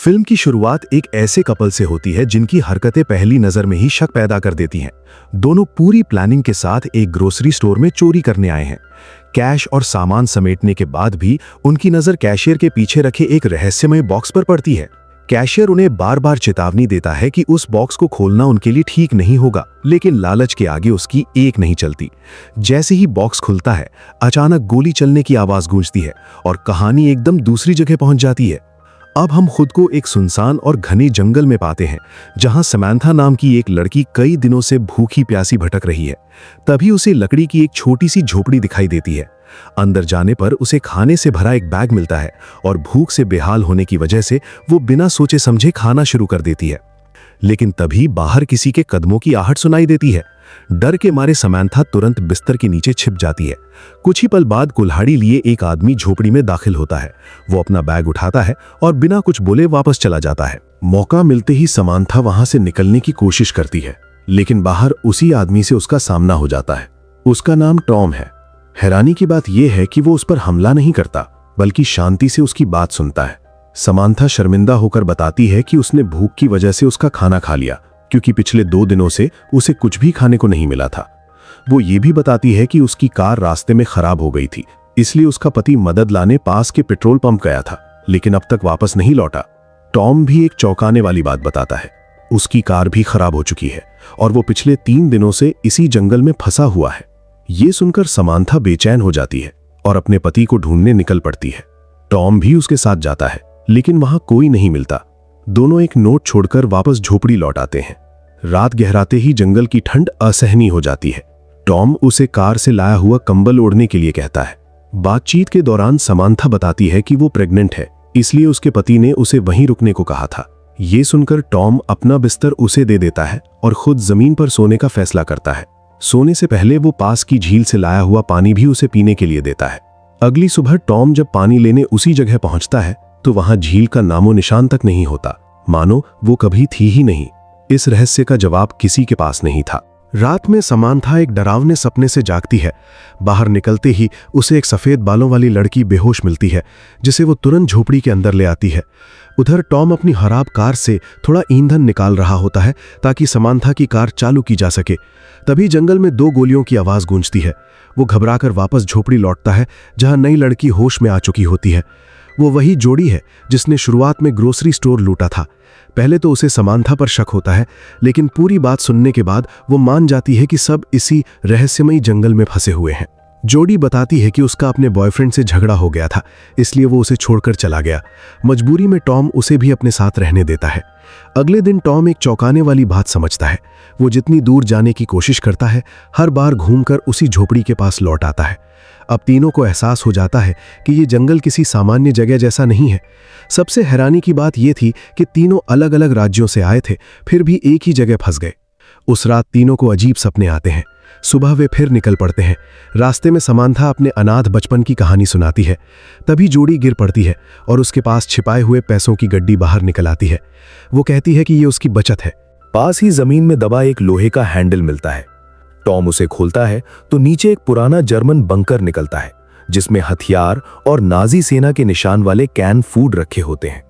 Film की शुरुआत एक ऐसे कपल से होती है जिनकी हरकतें पहली नजर में ही शक पैदा कर देती हैं। दोनों पूरी प्लानिंग के साथ एक ग्रोसरी स्टोर में चोरी करने आए हैं। कैश और सामान समेटने के बाद भी उनकी नजर कैशियर के पीछे रखे एक रहस्यमय बॉक्स पर पड़ती है। कैशियर उन्हें बार बार चेतावनी देता है कि उस बॉक्स को खोलना उनके लिए ठीक नहीं होगा, लेकिन लालच के आगे उसकी एक नहीं चलती। जैसे ही बॉक्स खुलता है, अचानक गोली चलने की आवाज गूंजती है और कहानी एकदम दूसरी जगह पहुंच जाती है। अब हम खुद को एक सुनसान और घने जंगल में पाते हैं, जहां समंथा नाम की एक लड़की कई दिनों से भूखी प्यासी भटक रही है। तभी उसे लकड़ी की एक छोटी सी झोपड़ी दिखाई देती है। अंदर जाने पर उसे खाने से भरा एक बैग मिलता है और भूख से बेहाल होने की वजह से वो बिना सोचे समझे खाना शुरू कर देती है। लेकिन तभी बाहर किसी के कदमों की आहट सुनाई देती है। डर के मारे समंथा तुरंत बिस्तर के नीचे छिप जाती है। कुछ ही पल बाद कुल्हाड़ी लिए एक आदमी झोपड़ी में दाखिल होता है। वो अपना बैग उठाता है और बिना कुछ बोले वापस चला जाता है। मौका मिलते ही समंथा वहां से निकलने की कोशिश करती है, लेकिन बाहर उसी आदमी से उसका सामना हो जाता है। उसका नाम टॉम है। हैरानी की बात यह है कि वो उस पर हमला नहीं करता, बल्कि शांति से उसकी बात सुनता है। समंथा शर्मिंदा होकर बताती है कि उसने भूख की वजह से उसका खाना खा लिया, क्योंकि पिछले 2 दिनों से उसे कुछ भी खाने को नहीं मिला था। वो ये भी बताती है कि उसकी कार रास्ते में खराब हो गई थी, इसलिए उसका पति मदद लाने पास के पेट्रोल पंप गया था, लेकिन अब तक वापस नहीं लौटा। टॉम भी एक चौंकाने वाली बात बताता है। उसकी कार भी खराब हो चुकी है और वो पिछले 3 दिनों से इसी जंगल में फंसा हुआ है। ये सुनकर समंथा बेचैन हो जाती है और अपने पति को ढूंढने निकल पड़ती है। टॉम भी उसके साथ जाता है, लेकिन वहां कोई नहीं मिलता। दोनों एक नोट छोड़कर वापस झोपड़ी लौट आते हैं। रात गहराते ही जंगल की ठंड असहनीय हो जाती है। टॉम उसे कार से लाया हुआ कंबल ओढ़ने के लिए कहता है। बातचीत के दौरान समंथा बताती है कि वो प्रेग्नेंट है, इसलिए उसके पति ने उसे वहीं रुकने को कहा था। ये सुनकर टॉम अपना बिस्तर उसे दे देता है और खुद जमीन पर सोने का फैसला करता है। सोने से पहले वो पास की झील से लाया हुआ पानी भी उसे पीने के लिए देता है। अगली सुबह टॉम जब पानी लेने उसी जगह पहुंचता है तो वहां झील का नामो निशान तक नहीं होता, मानो वो कभी थी ही नहीं। इस रहस्य का जवाब किसी के पास नहीं था। रात में समंथा एक डरावने सपने से जागती है। बाहर निकलते ही उसे एक सफेद बालों वाली लड़की बेहोश मिलती है, जिसे वो तुरंत झोपड़ी के अंदर ले आती है। उधर टॉम अपनी खराब कार से थोड़ा ईंधन निकाल रहा होता है ताकि समंथा की कार चालू की जा सके। तभी जंगल में 2 गोलियों की आवाज गूंजती है। वो घबराकर वापस झोपड़ी लौटता है, जहां नई लड़की होश में आ चुकी होती है। वो वही जोड़ी है जिसने शुरुआत में ग्रोसरी स्टोर लूटा था। पहले तो उसे समंथा पर शक होता है, लेकिन पूरी बात सुनने के बाद वो मान जाती है कि सब इसी रहस्यमयी जंगल में फंसे हुए हैं। जोड़ी बताती है कि उसका अपने बॉयफ्रेंड से झगड़ा हो गया था, इसलिए वो उसे छोड़कर चला गया। मजबूरी में टॉम उसे भी अपने साथ रहने देता है। अगले दिन टॉम एक चौंकाने वाली बात समझता है। वो जितनी दूर जाने की कोशिश करता है, हर बार घूमकर उसी झोपड़ी के पास लौट आता है। अब तीनों को एहसास हो जाता है कि ये जंगल किसी सामान्य जगह जैसा नहीं है। सबसे हैरानी की बात यह थी कि तीनों अलग अलग राज्यों से आए थे, फिर भी एक ही जगह फंस गए। उस रात तीनों को अजीब सपने आते हैं। सुबह वे फिर निकल पड़ते हैं। रास्ते में समंथा अपने अनाथ बचपन की कहानी सुनाती है। तभी जोड़ी गिर पड़ती है और उसके पास छिपाए हुए पैसों की गड्डी बाहर निकल आती है। वो कहती है कि ये उसकी बचत है। पास ही जमीन में दबा एक लोहे का हैंडल मिलता है। टॉम उसे खोलता है तो नीचे एक पुराना जर्मन बंकर निकलता है, जिसमें हथियार और नाजी सेना के निशान वाले कैन फूड रखे होते हैं।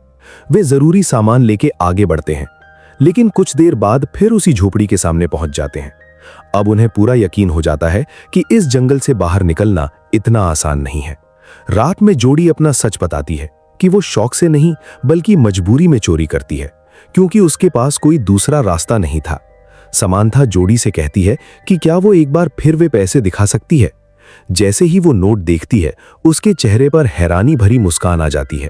वे जरूरी सामान लेके आगे बढ़ते हैं, लेकिन कुछ देर बाद फिर उसी झोपड़ी के सामने पहुंच जाते हैं। अब उन्हें पूरा यकीन हो जाता है कि इस जंगल से बाहर निकलना इतना आसान नहीं है। रात में जोड़ी अपना सच बताती है कि वो शौक से नहीं बल्कि मजबूरी में चोरी करती है, क्योंकि उसके पास कोई दूसरा रास्ता नहीं था। समंथा जोड़ी से कहती है कि क्या वो एक बार फिर वे पैसे दिखा सकती है। जैसे ही वो नोट देखती है, उसके चेहरे पर हैरानी भरी मुस्कान आ जाती है।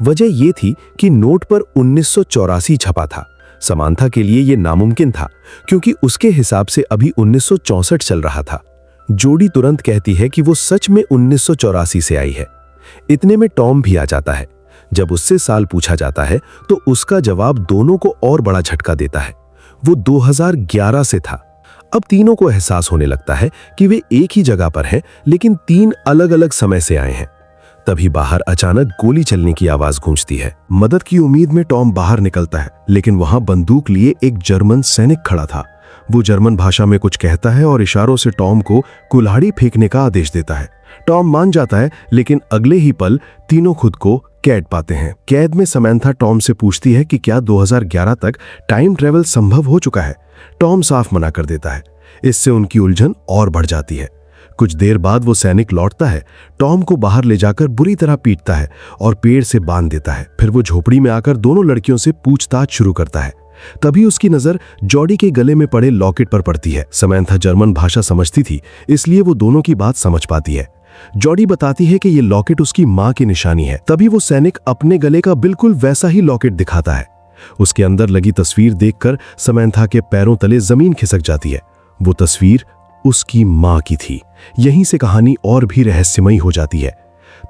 वजह यह थी कि नोट पर 1984 छपा था। समंथा के लिए यह नामुमकिन था, क्योंकि उसके हिसाब से अभी 1964 चल रहा था। जोड़ी तुरंत कहती है कि वो सच में 1984 से आई है। इतने में टॉम भी आ जाता है। जब उससे साल पूछा जाता है तो उसका जवाब दोनों को और बड़ा झटका देता है। वो 2011 से था। अब तीनों को एहसास होने लगता है कि वे एक ही जगह पर हैं, लेकिन 3 अलग अलग समय से आए हैं। तभी बाहर अचानक गोली चलने की आवाज गूंजती है। मदद की उम्मीद में टॉम बाहर निकलता है, लेकिन वहां बंदूक लिए एक जर्मन सैनिक खड़ा था। वो जर्मन भाषा में कुछ कहता है और इशारों से टॉम को कुल्हाड़ी फेंकने का आदेश देता है। टॉम मान जाता है, लेकिन अगले ही पल तीनों खुद को कैद पाते हैं। कैद में समैंथा टॉम से पूछती है कि क्या 2011 तक टाइम ट्रेवल संभव हो चुका है। टॉम साफ मना कर देता है। इससे उनकी उलझन और बढ़ जाती है। कुछ देर बाद वो सैनिक लौटता है, टॉम को बाहर ले जाकर बुरी तरह पीटता है और पेड़ से बांध देता है। फिर वो झोपड़ी में आकर दोनों लड़कियों से पूछताछ शुरू करता है। तभी उसकी नजर जॉडी के गले में पड़े लॉकेट पर पड़ती है। समैंथा जर्मन भाषा समझती थी, इसलिए वो दोनों की बात समझ पाती है। जॉडी बताती है कि ये लॉकेट उसकी मां की निशानी है। तभी वो सैनिक अपने गले का बिल्कुल वैसा ही लॉकेट दिखाता है। उसके अंदर लगी तस्वीर देखकर समैंथा के पैरों तले जमीन खिसक जाती है। वो तस्वीर उसकी मां की थी। यहीं से कहानी और भी रहस्यमयी हो जाती है।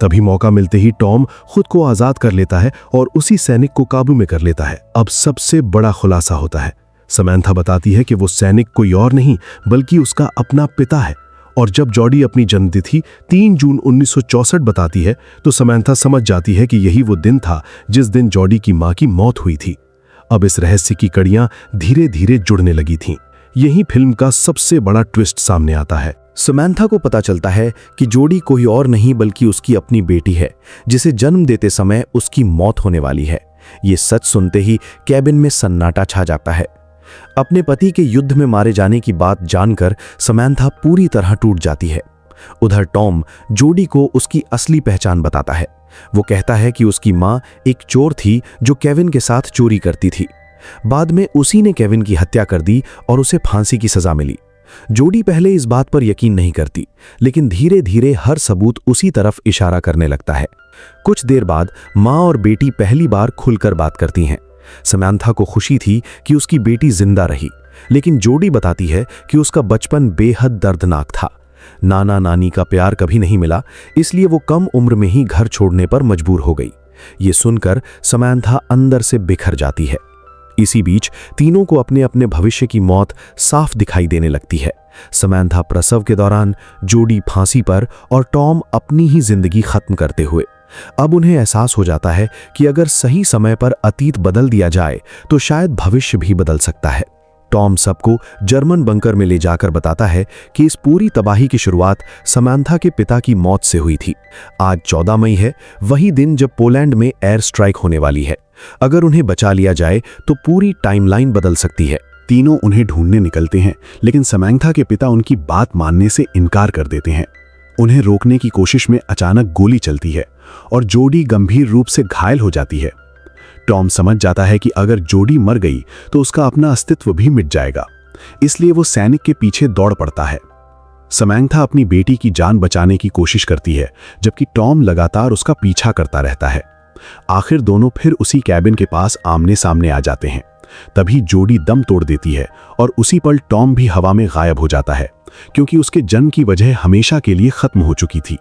तभी मौका मिलते ही टॉम खुद को आजाद कर लेता है और उसी सैनिक को काबू में कर लेता है। अब सबसे बड़ा खुलासा होता है। समैंथा बताती है कि वो सैनिक कोई और नहीं बल्कि उसका अपना पिता है। और जब जॉडी अपनी जन्मतिथि 3 जून 1964 बताती है तो समैंथा समझ जाती है कि यही वो दिन था जिस दिन जॉडी की मां की मौत हुई थी। अब इस रहस्य की कड़ियां धीरे धीरे जुड़ने लगी थीं। यही फिल्म का सबसे बड़ा ट्विस्ट सामने आता है। समैंथा को पता चलता है कि जॉडी कोई और नहीं बल्कि उसकी अपनी बेटी है, जिसे जन्म देते समय उसकी मौत होने वाली है। ये सच सुनते ही कैबिन में सन्नाटा छा जाता है। अपने पति के युद्ध में मारे जाने की बात जानकर समैंथा पूरी तरह टूट जाती है। उधर टॉम जॉडी को उसकी असली पहचान बताता है। वो कहता है कि उसकी मां एक चोर थी जो केविन के साथ चोरी करती थी। बाद में उसी ने केविन की हत्या कर दी और उसे फांसी की सजा मिली। जॉडी पहले इस बात पर यकीन नहीं करती, लेकिन धीरे धीरे हर सबूत उसी तरफ इशारा करने लगता है। कुछ देर बाद मां और बेटी पहली बार खुलकर बात करती हैं। समैंथा को खुशी थी कि उसकी बेटी जिंदा रही, लेकिन जॉडी बताती है कि उसका बचपन बेहद दर्दनाक था। नाना नानी का प्यार कभी नहीं मिला, इसलिए वो कम उम्र में ही घर छोड़ने पर मजबूर हो गई। ये सुनकर समैंथा अंदर से बिखर जाती है। इसी बीच तीनों को अपने अपने भविष्य की मौत साफ दिखाई देने लगती है। समैंथा प्रसव के दौरान, जॉडी फांसी पर और टॉम अपनी ही जिंदगी खत्म करते हुए। अब उन्हें एहसास हो जाता है कि अगर सही समय पर अतीत बदल दिया जाए तो शायद भविष्य भी बदल सकता है। टॉम सबको जर्मन बंकर में ले जाकर बताता है कि इस पूरी तबाही की शुरुआत समैंथा के पिता की मौत से हुई थी। आज 14 मई है, वही दिन जब पोलैंड में एयर स्ट्राइक होने वाली है। अगर उन्हें बचा लिया जाए तो पूरी टाइमलाइन बदल सकती है। तीनों उन्हें ढूंढने निकलते हैं, लेकिन समैंथा के पिता उनकी बात मानने से इनकार कर देते हैं। उन्हें रोकने की कोशिश में अचानक गोली चलती है और जॉडी गंभीर रूप से घायल हो जाती है। टॉम समझ जाता है कि अगर जॉडी मर गई तो उसका अपना अस्तित्व भी मिट जाएगा, इसलिए वो सैनिक के पीछे दौड़ पड़ता है। समैंथा अपनी बेटी की जान बचाने की कोशिश करती है, जबकि टॉम लगातार उसका पीछा करता रहता है। आखिर दोनों फिर उसी कैबिन के पास आमने सामने आ जाते हैं। तभी जॉडी दम तोड़ देती है और उसी पल टॉम भी हवा में गायब हो जाता है, क्योंकि उसके जन्म की वजह हमेशा के लिए खत्म हो चुकी थी।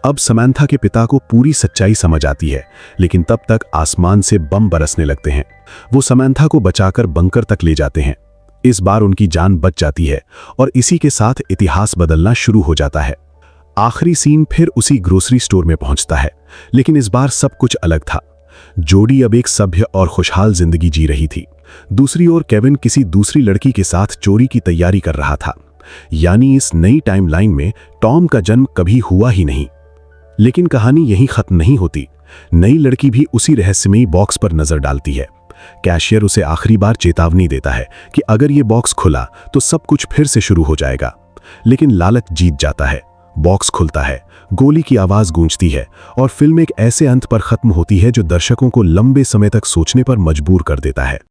अब समैंथा के पिता को पूरी सच्चाई समझ आती है, लेकिन तब तक आसमान से बम बरसने लगते हैं। वो समैंथा को बचाकर बंकर तक ले जाते हैं। इस बार उनकी जान बच जाती है और इसी के साथ इतिहास बदलना शुरू हो जाता है। आखिरी सीन फिर उसी ग्रोसरी स्टोर में पहुंचता है, लेकिन इस बार सब कुछ अलग था। जॉडी अब एक सभ्य और खुशहाल जिंदगी जी रही थी। दूसरी ओर केविन किसी दूसरी लड़की के साथ चोरी की तैयारी कर रहा था। यानी इस नई टाइमलाइन में टॉम का जन्म कभी हुआ ही नहीं। लेकिन कहानी यहीं खत्म नहीं होती। नई लड़की भी उसी रहस्यमयी बॉक्स पर नजर डालती है। कैशियर उसे आखिरी बार चेतावनी देता है कि अगर ये बॉक्स खुला तो सब कुछ फिर से शुरू हो जाएगा। लेकिन लालच जीत जाता है। बॉक्स खुलता है, गोली की आवाज गूंजती है और फिल्म एक ऐसे अंत पर खत्म होती है जो दर्शकों को लंबे समय तक सोचने पर मजबूर कर देता है।